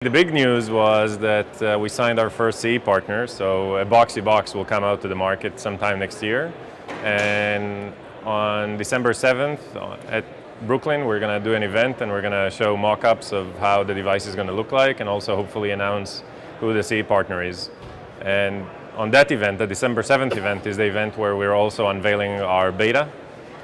The big news was that we signed our first CE partner, so a Boxee box will come out to the market sometime next year. And on December 7th at Brooklyn, we're going to do an event and we're going to show mock-ups of how the device is going to look like and also hopefully announce who the CE partner is. And on that event, the December 7th event, is the event where we're also unveiling our beta.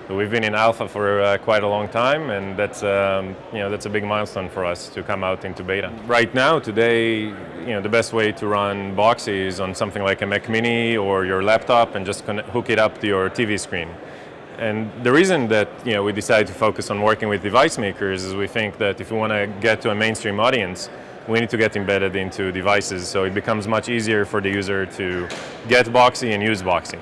So we've been in alpha for quite a long time, and that's a big milestone for us to come out into beta. Right now, today, the best way to run Boxee is on something like a Mac Mini or your laptop and just hook it up to your TV screen. And the reason that we decided to focus on working with device makers is we think that if we want to get to a mainstream audience, we need to get embedded into devices, so it becomes much easier for the user to get Boxee and use Boxee.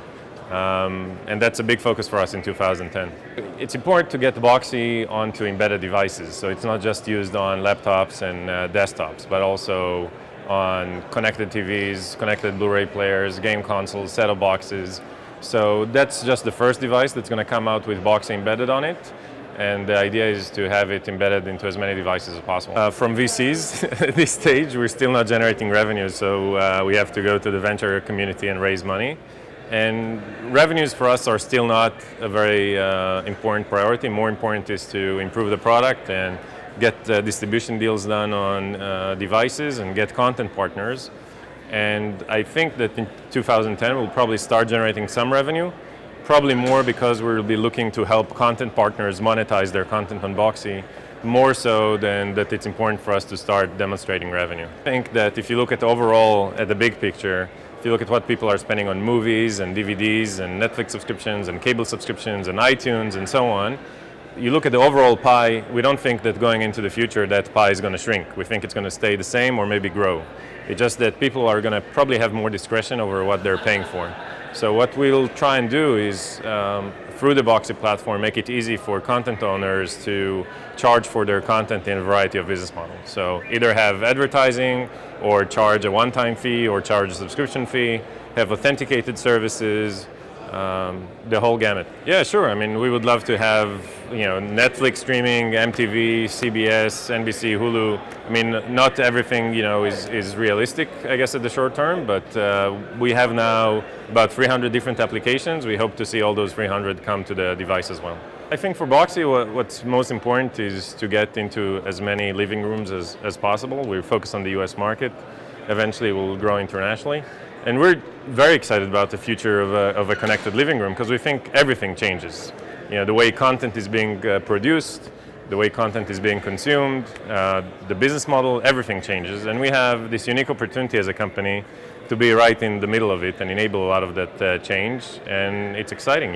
And that's a big focus for us in 2010. It's important to get Boxee onto embedded devices, so it's not just used on laptops and desktops, but also on connected TVs, connected Blu-ray players, game consoles, set-top boxes. So that's just the first device that's going to come out with Boxee embedded on it, and the idea is to have it embedded into as many devices as possible. From VCs, at this stage, we're still not generating revenue, so we have to go to the venture community and raise money. And revenues for us are still not a very important priority. More important is to improve the product and get distribution deals done on devices and get content partners. And I think that in 2010 we'll probably start generating some revenue, probably more because we'll be looking to help content partners monetize their content on Boxee, more so than that it's important for us to start demonstrating revenue. I think that if you look at overall, at the big picture, if you look at what people are spending on movies and DVDs and Netflix subscriptions and cable subscriptions and iTunes and so on, you look at the overall pie, we don't think that going into the future that pie is going to shrink. We think it's going to stay the same or maybe grow. It's just that people are going to probably have more discretion over what they're paying for. So what we'll try and do is, through the Boxee platform, make it easy for content owners to charge for their content in a variety of business models. So either have advertising, or charge a one-time fee, or charge a subscription fee, have authenticated services, the whole gamut. Yeah, sure. I mean, we would love to have Netflix streaming, MTV, CBS, NBC, Hulu. I mean, not everything is realistic, I guess, at the short term. But we have now about 300 different applications. We hope to see all those 300 come to the device as well. I think for Boxee, what's most important is to get into as many living rooms as possible. We're focused on the US market. Eventually, we'll grow internationally. And we're very excited about the future of a connected living room because we think everything changes. The way content is being produced, the way content is being consumed, the business model, everything changes. And we have this unique opportunity as a company to be right in the middle of it and enable a lot of that change. And it's exciting.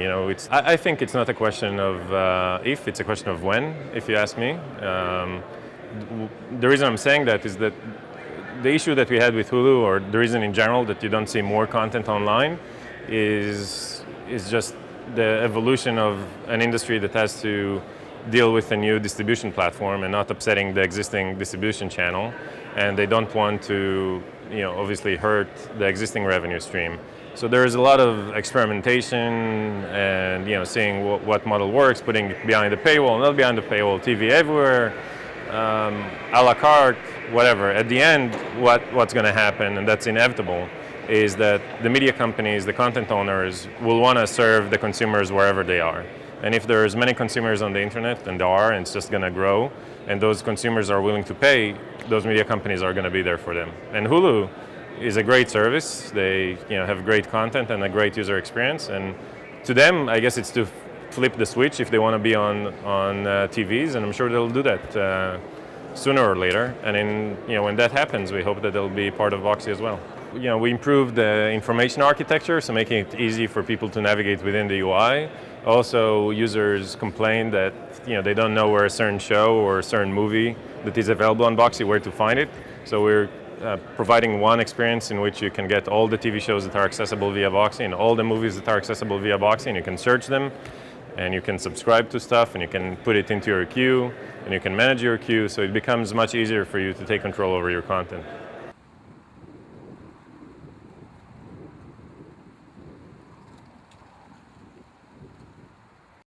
I think it's not a question of if, it's a question of when, if you ask me. The reason I'm saying that is that the issue that we had with Hulu, or the reason in general that you don't see more content online, is just the evolution of an industry that has to deal with a new distribution platform and not upsetting the existing distribution channel. And they don't want to, obviously hurt the existing revenue stream. So there is a lot of experimentation and seeing what model works, putting it behind the paywall, not behind the paywall, TV everywhere, a la carte, whatever. At the end, what's going to happen, and that's inevitable, is that the media companies, the content owners, will want to serve the consumers wherever they are. And if there's many consumers on the internet, and there are, and it's just going to grow, and those consumers are willing to pay, those media companies are going to be there for them. And Hulu is a great service. They have great content and a great user experience. And to them, I guess it's to flip the switch if they want to be on TVs, and I'm sure they'll do that sooner or later. And when that happens, we hope that they'll be part of Boxee as well. We improved the information architecture, so making it easy for people to navigate within the UI. Also, users complain that they don't know where a certain show or a certain movie that is available on Boxee, where to find it. So we're providing one experience in which you can get all the TV shows that are accessible via Boxee and all the movies that are accessible via Boxee, and you can search them, and you can subscribe to stuff, and you can put it into your queue, and you can manage your queue, so it becomes much easier for you to take control over your content.